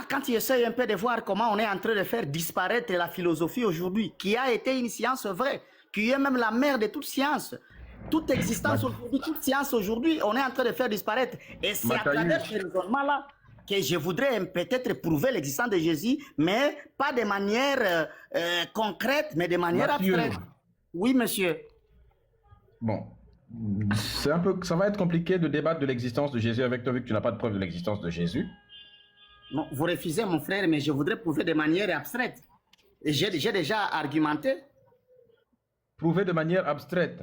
quand tu essayes un peu de voir comment on est en train de faire disparaître la philosophie aujourd'hui, qui a été une science vraie, qui est même la mère de toute science, toute existence aujourd'hui, toute science aujourd'hui, on est en train de faire disparaître. Et c'est à travers ce raisonnement-là que je voudrais peut-être prouver l'existence de Jésus, mais pas de manière concrète, mais de manière abstraite. Oui, monsieur. Bon, ça va être compliqué de débattre de l'existence de Jésus avec toi, vu que tu n'as pas de preuve de l'existence de Jésus. Non, vous refusez, mon frère, mais je voudrais prouver de manière abstraite. J'ai déjà argumenté. Prouver de manière abstraite?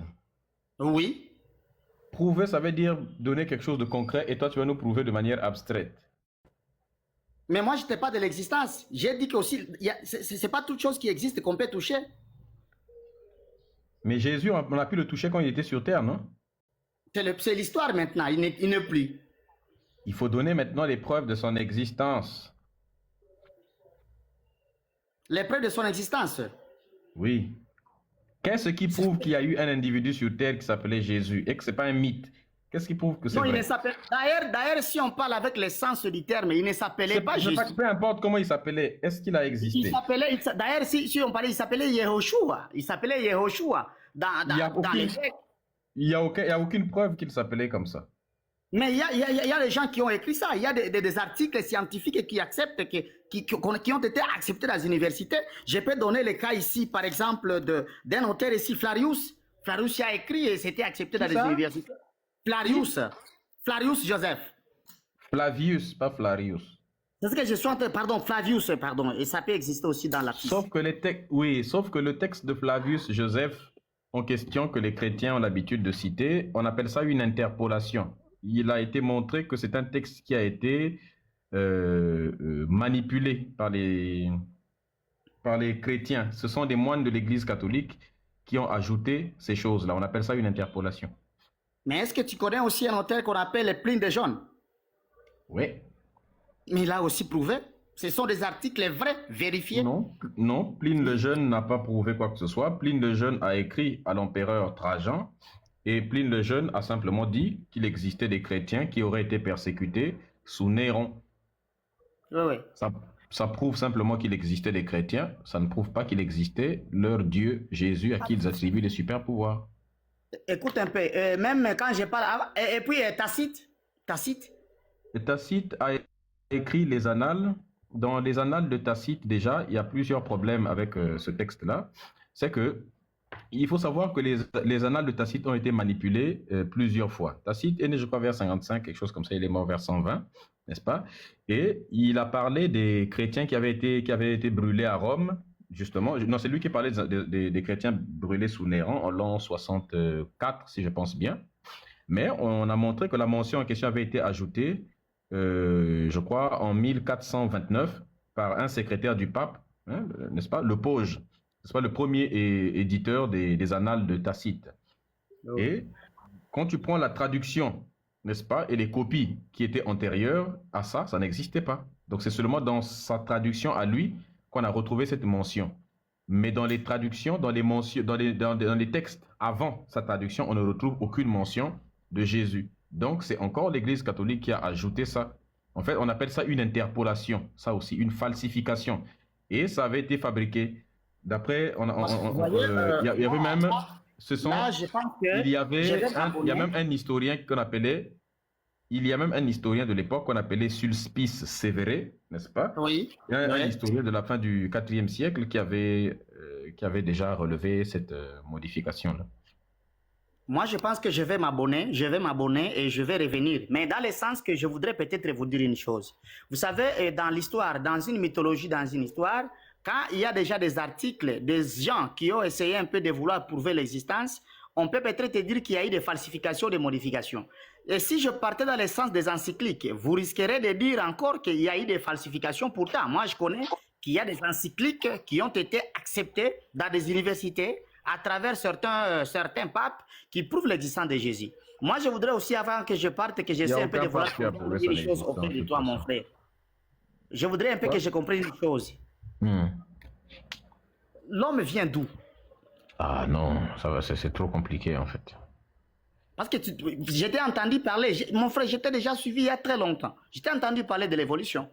Oui. Prouver, ça veut dire donner quelque chose de concret, et toi, tu vas nous prouver de manière abstraite. Mais moi, je ne t'ai pas de l'existence. J'ai dit que aussi, ce n'est pas toute chose qui existe qu'on peut toucher. Mais Jésus, on a pu le toucher quand il était sur terre, non? C'est l'histoire maintenant, il n'est plus. Il faut donner maintenant les preuves de son existence. Les preuves de son existence? Oui. Qu'est-ce qui prouve qu'il y a eu un individu sur terre qui s'appelait Jésus et que ce n'est pas un mythe? Qu'est-ce qui prouve que c'est vrai? D'ailleurs, si on parle avec le sens du terme, il ne s'appelait pas Jésus. Peu importe comment il s'appelait, est-ce qu'il a existé? D'ailleurs, si on parlait, il s'appelait Yehoshua. Il s'appelait Yehoshua dans les Grecs. Il n'y a aucune preuve qu'il s'appelait comme ça. Mais il y a des gens qui ont écrit ça. Il y a des articles scientifiques qui acceptent, qui ont été acceptés dans les universités. Je peux donner le cas ici, par exemple, d'un auteur ici, Flarius. Flarius a écrit et c'était accepté dans les universités. Flarius Joseph. Flavius, pas Flarius. C'est ce que je suis en train... Pardon, Flavius, pardon. Et ça peut exister aussi dans la physique. Sauf que le texte de Flavius Joseph en question que les chrétiens ont l'habitude de citer, on appelle ça une interpolation. Il a été montré que c'est un texte qui a été manipulé par les chrétiens. Ce sont des moines de l'Église catholique qui ont ajouté ces choses-là. On appelle ça une interpolation. Mais est-ce que tu connais aussi un auteur qu'on appelle Pline de Jaune? Oui. Mais il a aussi prouvé. Ce sont des articles vrais, vérifiés. Non, Pline le Jeune n'a pas prouvé quoi que ce soit. Pline le Jeune a écrit à l'empereur Trajan. Et Pline le Jeune a simplement dit qu'il existait des chrétiens qui auraient été persécutés sous Néron. Oui. Ça prouve simplement qu'il existait des chrétiens. Ça ne prouve pas qu'il existait leur Dieu, Jésus, à qui ils attribuent des super pouvoirs. Écoute un peu, même quand je parle... Et puis Tacite. Tacite a écrit les annales. Dans les annales de Tacite, déjà, il y a plusieurs problèmes avec ce texte-là. C'est que il faut savoir que les annales de Tacite ont été manipulées plusieurs fois. Tacite est né, je crois, vers 55, quelque chose comme ça. Il est mort vers 120, n'est-ce pas? Et il a parlé des chrétiens qui avaient été brûlés à Rome, justement. Non, c'est lui qui parlait des chrétiens brûlés sous Néron en l'an 64, si je pense bien. Mais on a montré que la mention en question avait été ajoutée, je crois, en 1429 par un secrétaire du pape, hein, n'est-ce pas? Le Pauge. C'est pas le premier éditeur des annales de Tacite. Okay. Et quand tu prends la traduction, n'est-ce pas, et les copies qui étaient antérieures à ça, ça n'existait pas. Donc c'est seulement dans sa traduction à lui qu'on a retrouvé cette mention. Mais dans les traductions, dans les textes avant sa traduction, on ne retrouve aucune mention de Jésus. Donc c'est encore l'Église catholique qui a ajouté ça. En fait, on appelle ça une interpolation, ça aussi, une falsification. Et ça avait été fabriqué. D'après, il y avait même, il y a même un historien qu'on appelait, il y a même un historien de l'époque qu'on appelait Sulpice Sévéré, n'est-ce pas? Oui. Un historien de la fin du IVe siècle qui avait déjà relevé cette modification-là. Moi, je pense que je vais m'abonner et je vais revenir. Mais dans le sens que je voudrais peut-être vous dire une chose. Vous savez, dans l'histoire, dans une mythologie, dans une histoire, quand il y a déjà des articles, des gens qui ont essayé un peu de vouloir prouver l'existence, on peut peut-être dire qu'il y a eu des falsifications, des modifications. Et si je partais dans le sens des encycliques, vous risquerez de dire encore qu'il y a eu des falsifications. Pourtant, moi, je connais qu'il y a des encycliques qui ont été acceptées dans des universités à travers certains papes qui prouvent l'existence de Jésus. Moi, je voudrais aussi, avant que je parte, que j'essaie un peu de vouloir dire les choses auprès de toi, mon frère. Je voudrais un peu que je comprenne une chose. L'homme vient d'où? Ah non, c'est trop compliqué en fait. Parce que j'étais entendu parler, mon frère, j'étais déjà suivi il y a très longtemps. J'étais entendu parler de l'évolution.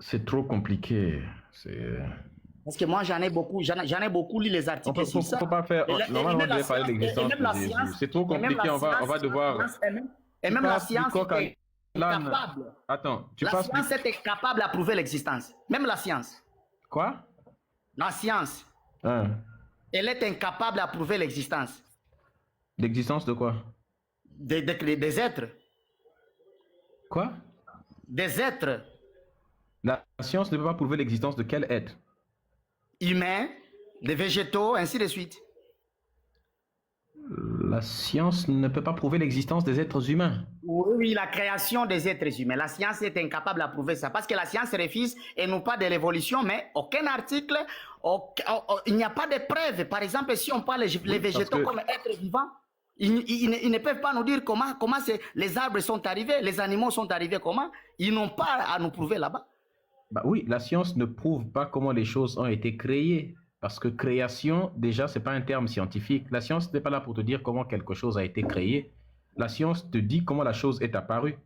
C'est trop compliqué. Parce que moi, j'en ai beaucoup lu les On articles sur ça. faut pas faire. Normalement, on devait parler de l'existence de Jésus. C'est trop compliqué. On va devoir. Et même la science est L'âne. capable. Attends, tu La passes. science est capable à prouver l'existence. Même la science. Quoi? La science, Hein? elle est incapable à prouver l'existence L'existence de quoi? des êtres. Quoi? Des êtres La science ne peut pas prouver l'existence de quel être? humains, des végétaux, ainsi de suite. La science ne peut pas prouver l'existence des êtres humains. Oui, la création des êtres humains. La science est incapable à prouver ça. Parce que la science refuse et non pas de l'évolution, mais aucun article, il n'y a pas de preuves. Par exemple, si on parle les végétaux comme êtres vivants, ils ne peuvent pas nous dire comment les arbres sont arrivés, les animaux sont arrivés comment. Ils n'ont pas à nous prouver là-bas. Bah oui, la science ne prouve pas comment les choses ont été créées. Parce que création, déjà, ce n'est pas un terme scientifique. La science n'est pas là pour te dire comment quelque chose a été créé. La science te dit comment la chose est apparue,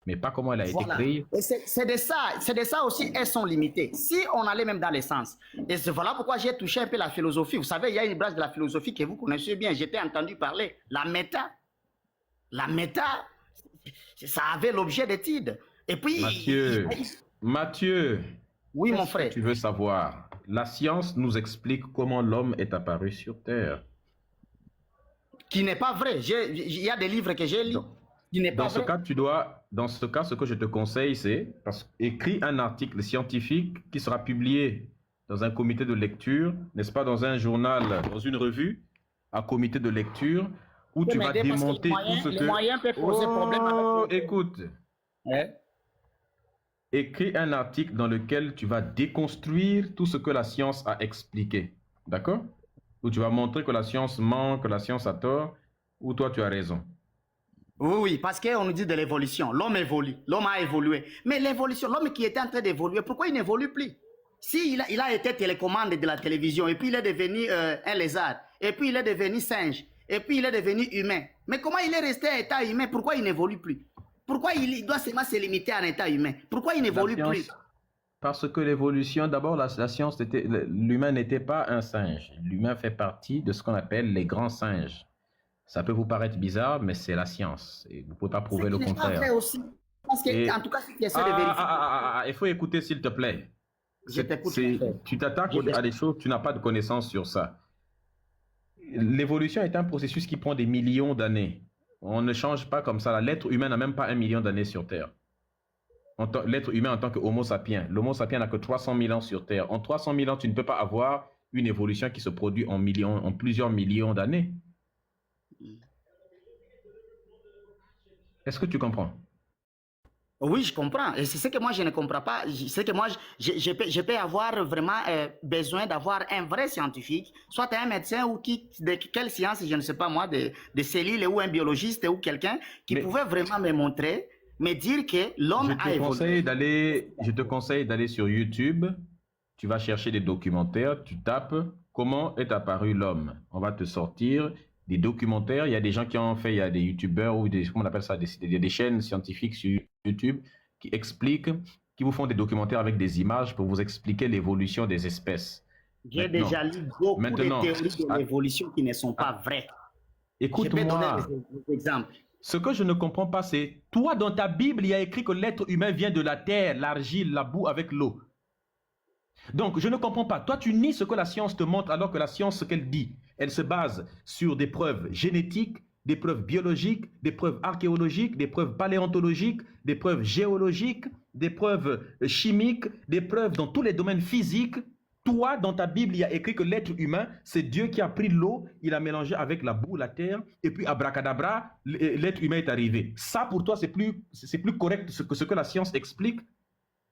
mais pas comment elle a été créée. C'est de ça aussi, elles sont limitées. Si on allait même dans les sens, et voilà pourquoi j'ai touché un peu la philosophie. Vous savez, il y a une branche de la philosophie que vous connaissez bien, j'ai entendu parler, la méta. La méta, ça avait l'objet d'étude. Et puis... Mathieu, oui, mon frère. Tu veux savoir? La science nous explique comment l'homme est apparu sur Terre. Qui n'est pas vrai. Il y a des livres que j'ai lus. Dans ce cas, ce que je te conseille, c'est écris un article scientifique qui sera publié dans un comité de lecture, n'est-ce pas, dans un journal, dans une revue, un comité de lecture, où tu vas démonter tout ce que... Les moyens peuvent poser problème avec... Écoute. Ouais. Écris un article dans lequel tu vas déconstruire tout ce que la science a expliqué. D'accord? Où tu vas montrer que la science ment, que la science a tort, ou toi tu as raison. Oui, parce qu'on nous dit de l'évolution. L'homme évolue, l'homme a évolué. Mais l'évolution, l'homme qui était en train d'évoluer, pourquoi il n'évolue plus? Si il a été télécommande de la télévision, et puis il est devenu un lézard, et puis il est devenu singe, et puis il est devenu humain. Mais comment il est resté à état humain? Pourquoi il n'évolue plus? Pourquoi il doit seulement se limiter à un état humain? Pourquoi il n'évolue plus? Parce que l'évolution, d'abord, la science, l'humain n'était pas un singe. L'humain fait partie de ce qu'on appelle les grands singes. Ça peut vous paraître bizarre, mais c'est la science. Et vous ne pouvez pas prouver le contraire. Vrai aussi. Parce que, en tout cas, c'est question de vérifier. Il faut écouter, s'il te plaît. Tu t'attaques à des choses, tu n'as pas de connaissances sur ça. L'évolution est un processus qui prend des millions d'années. On ne change pas comme ça. L'être humain n'a même pas 1 million d'années sur Terre. L'être humain en tant que Homo sapiens. L'Homo sapiens n'a que 300 000 ans sur Terre. En 300 000 ans, tu ne peux pas avoir une évolution qui se produit en plusieurs millions d'années. Est-ce que tu comprends? Oui, je comprends. Et c'est ce que moi, je ne comprends pas. C'est que moi, je peux avoir vraiment besoin d'avoir un vrai scientifique, soit un médecin ou de quelle science, je ne sais pas moi, de cellules ou un biologiste ou quelqu'un qui pouvait vraiment me montrer, me dire que l'homme a évolué. Je te conseille d'aller sur YouTube. Tu vas chercher des documentaires. Tu tapes « Comment est apparu l'homme ?» On va te sortir des documentaires. Il y a des gens qui en ont fait. Il y a des youtubeurs ou comment on appelle ça, des chaînes scientifiques sur YouTube qui expliquent, qui vous font des documentaires avec des images pour vous expliquer l'évolution des espèces. J'ai déjà lu beaucoup de théories de l'évolution qui ne sont pas vraies. Écoute-moi. Je vais donner des exemples. Ce que je ne comprends pas, c'est toi, dans ta Bible, il y a écrit que l'être humain vient de la terre, l'argile, la boue avec l'eau. Donc, je ne comprends pas. Toi, tu nies ce que la science te montre, alors que la science, ce qu'elle dit, elle se base sur des preuves génétiques, des preuves biologiques, des preuves archéologiques, des preuves paléontologiques, des preuves géologiques, des preuves chimiques, des preuves dans tous les domaines physiques. Toi, dans ta Bible, il y a écrit que l'être humain, c'est Dieu qui a pris l'eau, il a mélangé avec la boue, la terre, et puis abracadabra, l'être humain est arrivé. Ça, pour toi, c'est plus correct que ce que la science explique.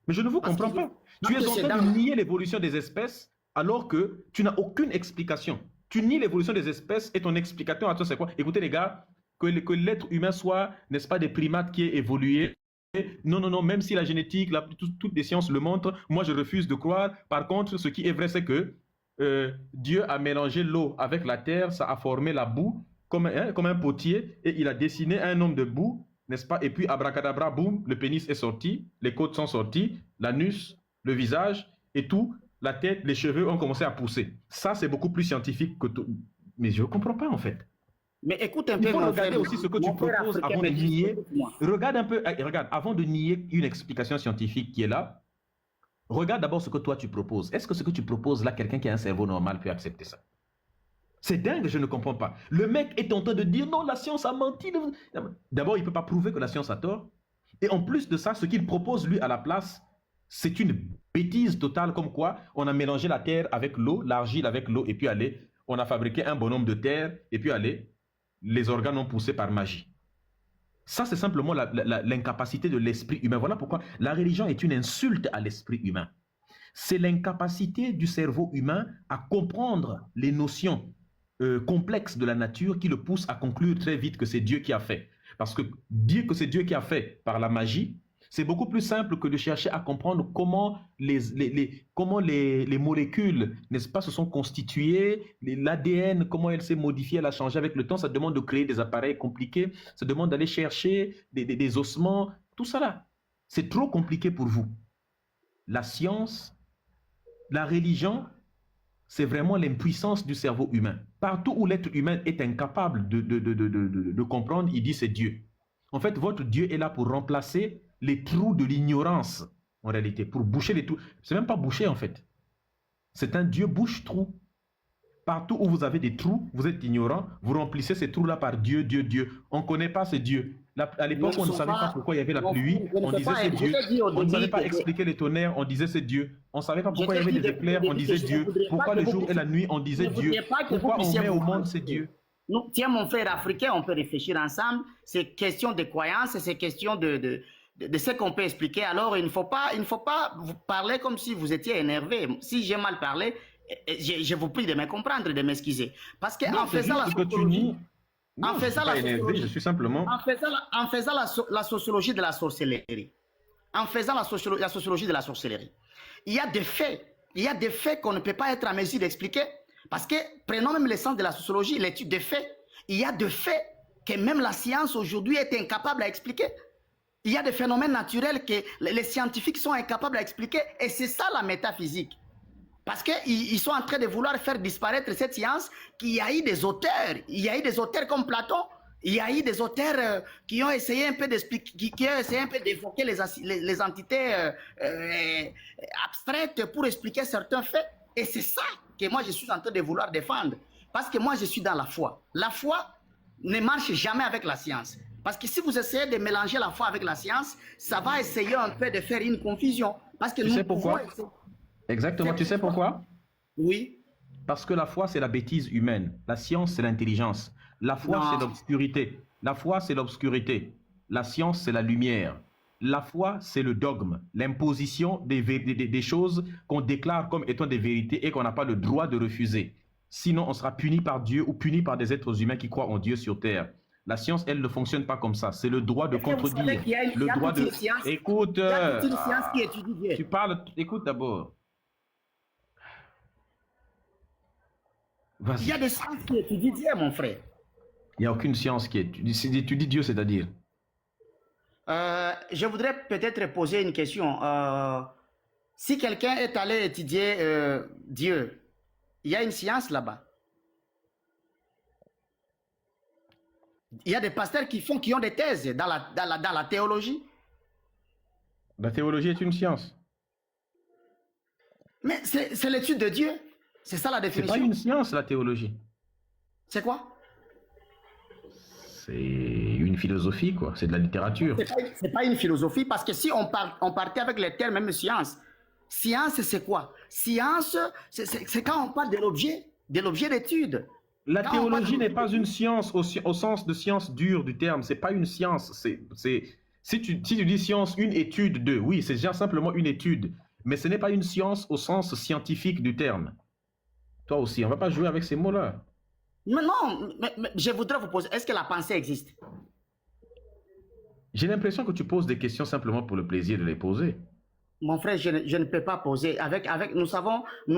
Mais je ne vous comprends pas. Tu es en train de nier l'évolution des espèces alors que tu n'as aucune explication. Tu nies l'évolution des espèces et ton explication à toi, c'est quoi? Écoutez les gars, que l'être humain soit, n'est-ce pas, des primates qui aient évolué. Non, non, non, même si la génétique, toutes les sciences le montrent, moi je refuse de croire. Par contre, ce qui est vrai, c'est que Dieu a mélangé l'eau avec la terre, ça a formé la boue comme un potier et il a dessiné un homme de boue, n'est-ce pas? Et puis abracadabra, boum, le pénis est sorti, les côtes sont sorties, l'anus, le visage et tout, la tête, les cheveux ont commencé à pousser. Ça, c'est beaucoup plus scientifique que tout. Mais je ne comprends pas en fait. Mais écoute un Il peu, faut mon regarder frère, aussi ce que tu mon frère proposes africain, avant de mais juste nier. écoute-moi. Regarde un peu, regarde, avant de nier une explication scientifique qui est là, regarde d'abord ce que toi tu proposes. Est-ce que ce que tu proposes là, quelqu'un qui a un cerveau normal peut accepter ça? C'est dingue, je ne comprends pas. Le mec est en train de dire non, la science a menti. D'abord, il ne peut pas prouver que la science a tort. Et en plus de ça, ce qu'il propose lui à la place, c'est une bêtise totale, comme quoi on a mélangé la terre avec l'eau, l'argile avec l'eau, et puis allez, on a fabriqué un bonhomme de terre, et puis allez, les organes ont poussé par magie. Ça, c'est simplement l'incapacité de l'esprit humain. Voilà pourquoi la religion est une insulte à l'esprit humain. C'est l'incapacité du cerveau humain à comprendre les notions complexes de la nature qui le poussent à conclure très vite que c'est Dieu qui a fait. Parce que dire que c'est Dieu qui a fait par la magie, c'est beaucoup plus simple que de chercher à comprendre comment les molécules, n'est-ce pas, se sont constituées, l'ADN, comment elle s'est modifiée, elle a changé avec le temps. Ça demande de créer des appareils compliqués, ça demande d'aller chercher des ossements, tout ça là. C'est trop compliqué pour vous. La science, la religion, c'est vraiment l'impuissance du cerveau humain. Partout où l'être humain est incapable de comprendre, il dit c'est Dieu. En fait, votre Dieu est là pour remplacer les trous de l'ignorance, en réalité, pour boucher les trous. C'est même pas boucher, en fait. C'est un Dieu bouche-trou. Partout où vous avez des trous, vous êtes ignorant, vous remplissez ces trous-là par Dieu, Dieu, Dieu. On ne connaît pas ce Dieu. À l'époque, on ne savait pas pourquoi il y avait la pluie, on disait c'est Dieu. On ne savait pas expliquer les tonnerres, on disait c'est Dieu. On ne savait pas pourquoi il y avait des éclairs, on disait Dieu. Pourquoi le jour et la nuit, on disait Dieu. Pourquoi on met au monde, c'est Dieu. Non, tiens, mon frère africain, on peut réfléchir ensemble. C'est question de croyance, c'est question de ce qu'on peut expliquer. Alors, il ne faut pas vous parler comme si vous étiez énervé. Si j'ai mal parlé, je vous prie de me comprendre, de m'excuser. Parce qu'en faisant la sociologie, en faisant la sociologie de la sorcellerie, en faisant la sociologie de la sorcellerie, il y a des faits qu'on ne peut pas être en mesure d'expliquer. Parce que, prenons même le sens de la sociologie, l'étude des faits, il y a des faits que même la science aujourd'hui est incapable à expliquer. Il y a des phénomènes naturels que les scientifiques sont incapables à expliquer, et c'est ça la métaphysique. Parce qu'ils sont en train de vouloir faire disparaître cette science, qu'il y a eu des auteurs, il y a eu des auteurs comme Platon, il y a eu des auteurs qui ont essayé un peu d'expliquer, qui ont essayé un peu d'évoquer les entités abstraites pour expliquer certains faits, et c'est ça que moi je suis en train de vouloir défendre. Parce que moi je suis dans la foi. La foi ne marche jamais avec la science. Parce que si vous essayez de mélanger la foi avec la science, ça va essayer un peu de faire une confusion. Parce que tu sais pourquoi? Exactement, tu sais pourquoi? Oui. Parce que la foi, c'est la bêtise humaine. La science, c'est l'intelligence. La foi, c'est l'obscurité. La foi, c'est l'obscurité. La science, c'est la lumière. La foi, c'est le dogme, l'imposition des choses qu'on déclare comme étant des vérités et qu'on n'a pas le droit de refuser. Sinon, on sera puni par Dieu ou puni par des êtres humains qui croient en Dieu sur terre. La science, elle ne fonctionne pas comme ça. C'est le droit de contredire. Le droit de... Écoute, il y a toute une science qui étudie Dieu. Tu parles... Écoute d'abord. Il y a des sciences qui étudient Dieu, mon frère. Il n'y a aucune science qui étudie Dieu, c'est-à-dire... je voudrais peut-être poser une question. Si quelqu'un est allé étudier Dieu, il y a une science là-bas. Il y a des pasteurs qui ont des thèses dans la théologie. La théologie est une science. Mais c'est l'étude de Dieu. C'est ça la définition. C'est pas une science, la théologie. C'est quoi? C'est une philosophie, quoi. C'est de la littérature. C'est pas une philosophie, parce que si on partait avec les termes même science, science c'est quoi? Science, c'est quand on parle de l'objet d'étude. La théologie n'est pas une science au sens de science dure du terme. C'est pas une science. Si tu dis science, une étude de, oui, c'est déjà simplement une étude. Mais ce n'est pas une science au sens scientifique du terme. Toi aussi, on ne va pas jouer avec ces mots-là. Mais non, mais je voudrais vous poser, est-ce que la pensée existe? J'ai l'impression que tu poses des questions simplement pour le plaisir de les poser. Mon frère, je ne peux pas poser. Nous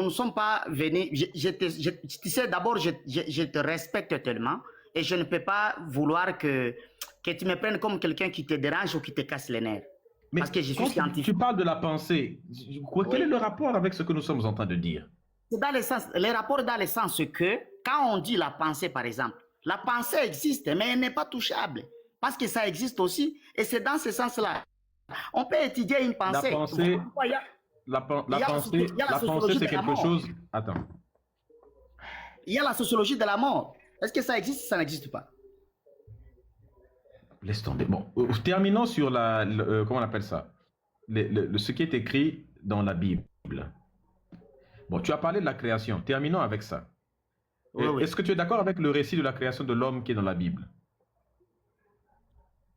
ne sommes pas venus. Tu sais, d'abord, je te respecte tellement et je ne peux pas vouloir que tu me prennes comme quelqu'un qui te dérange ou qui te casse les nerfs. Mais Parce que je suis quand scientifique. tu parles de la pensée, quel est le rapport avec ce que nous sommes en train de dire? C'est dans le sens, les rapports dans le sens que, quand on dit la pensée, par exemple, la pensée existe, mais elle n'est pas touchable. Parce que ça existe aussi, et c'est dans ce sens-là. On peut étudier une La pensée. pensée, Il y a, la il y a pensée, sociologie c'est de la quelque mort. chose. Attends. Il y a la sociologie de la mort. Est-ce que ça existe ou ça n'existe pas? Laisse tomber. Bon, terminons sur comment on appelle ça? Ce qui est écrit dans la Bible. Bon, tu as parlé de la création. Terminons avec ça. Oui, oui. Est-ce que tu es d'accord avec le récit de la création de l'homme qui est dans la Bible?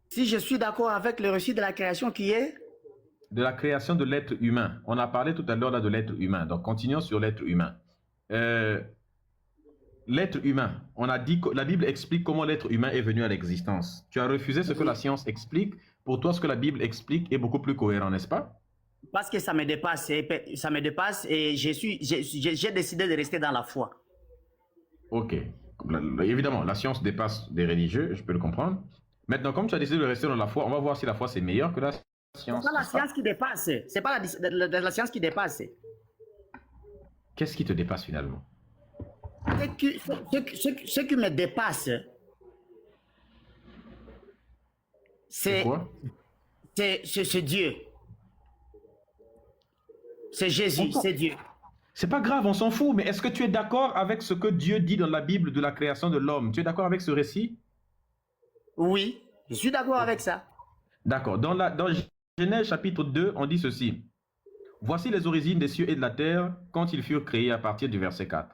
Si je suis d'accord avec le récit de la création qui est... De la création de l'être humain. On a parlé tout à l'heure là de l'être humain. Donc, continuons sur l'être humain. L'être humain, on a dit que la Bible explique comment l'être humain est venu à l'existence. Tu as refusé ce que la science explique. Pour toi, ce que la Bible explique est beaucoup plus cohérent, n'est-ce pas? Parce que ça me dépasse et j'ai décidé de rester dans la foi. Ok. Évidemment, la science dépasse des religieux, je peux le comprendre. Maintenant, comme tu as décidé de rester dans la foi, on va voir si la foi c'est meilleur que la science. C'est pas la science qui dépasse. C'est pas la science qui dépasse. Qu'est-ce qui te dépasse finalement? Ce qui me dépasse, c'est quoi? C'est Dieu. C'est Jésus, c'est Dieu. C'est pas grave, on s'en fout, mais est-ce que tu es d'accord avec ce que Dieu dit dans la Bible de la création de l'homme? Tu es d'accord avec ce récit? Oui, je suis d'accord avec ça. D'accord. Dans Genèse chapitre 2, on dit ceci. Voici les origines des cieux et de la terre quand ils furent créés à partir du verset 4.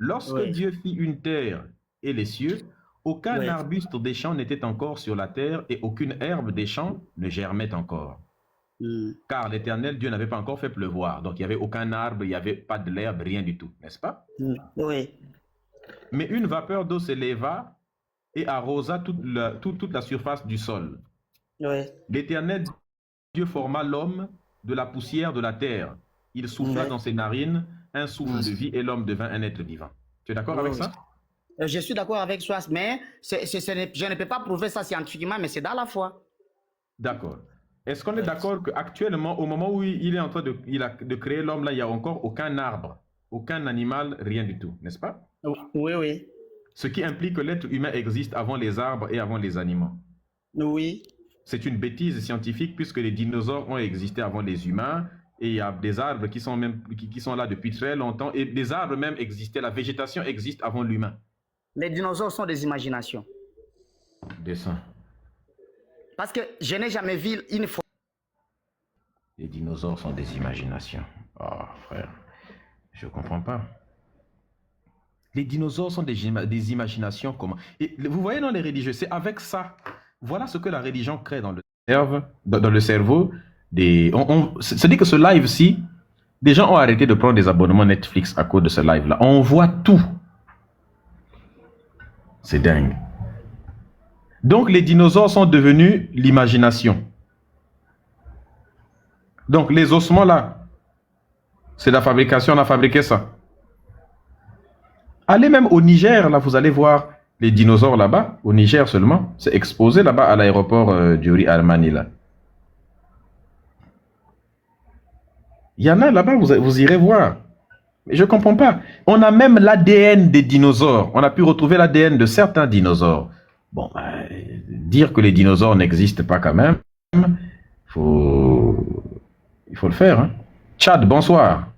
Lorsque Dieu fit une terre et les cieux, aucun arbuste des champs n'était encore sur la terre et aucune herbe des champs ne germait encore. Car l'Éternel Dieu n'avait pas encore fait pleuvoir. Donc il n'y avait aucun arbre, il n'y avait pas de l'herbe, rien du tout, n'est-ce pas? Oui. Mais une vapeur d'eau s'éleva et arrosa toute la surface du sol. Oui. L'Éternel Dieu forma l'homme de la poussière de la terre. Il souffla dans ses narines un souffle de vie et l'homme devint un être vivant. Tu es d'accord avec ça? Je suis d'accord avec toi, mais je ne peux pas prouver ça scientifiquement, mais c'est dans la foi. D'accord. Est-ce qu'on est d'accord qu'actuellement, au moment où il est en train de créer l'homme, là, il n'y a encore aucun arbre, aucun animal, rien du tout, n'est-ce pas? Oui, oui. Ce qui implique que l'être humain existe avant les arbres et avant les animaux. Oui. C'est une bêtise scientifique puisque les dinosaures ont existé avant les humains et il y a des arbres qui sont là depuis très longtemps et des arbres même existaient. La végétation existe avant l'humain. Les dinosaures sont des imaginations. Dessin. Parce que je n'ai jamais vu une fois. Les dinosaures sont des imaginations. Oh, frère, je ne comprends pas. Les dinosaures sont des imaginations comment? Et vous voyez dans les religieux, c'est avec ça. Voilà ce que la religion crée dans le cerveau. C'est-à-dire que ce live-ci, des gens ont arrêté de prendre des abonnements Netflix à cause de ce live-là. On voit tout. C'est dingue. Donc les dinosaures sont devenus l'imagination. Donc les ossements là, c'est la fabrication, on a fabriqué ça. Allez même au Niger, là vous allez voir les dinosaures là-bas, au Niger seulement. C'est exposé là-bas à l'aéroport Diori Armani là. Il y en a là-bas, vous irez voir. Mais je ne comprends pas. On a même l'ADN des dinosaures. On a pu retrouver l'ADN de certains dinosaures. Bon, dire que les dinosaures n'existent pas quand même, il faut le faire. Hein. Tchad, bonsoir.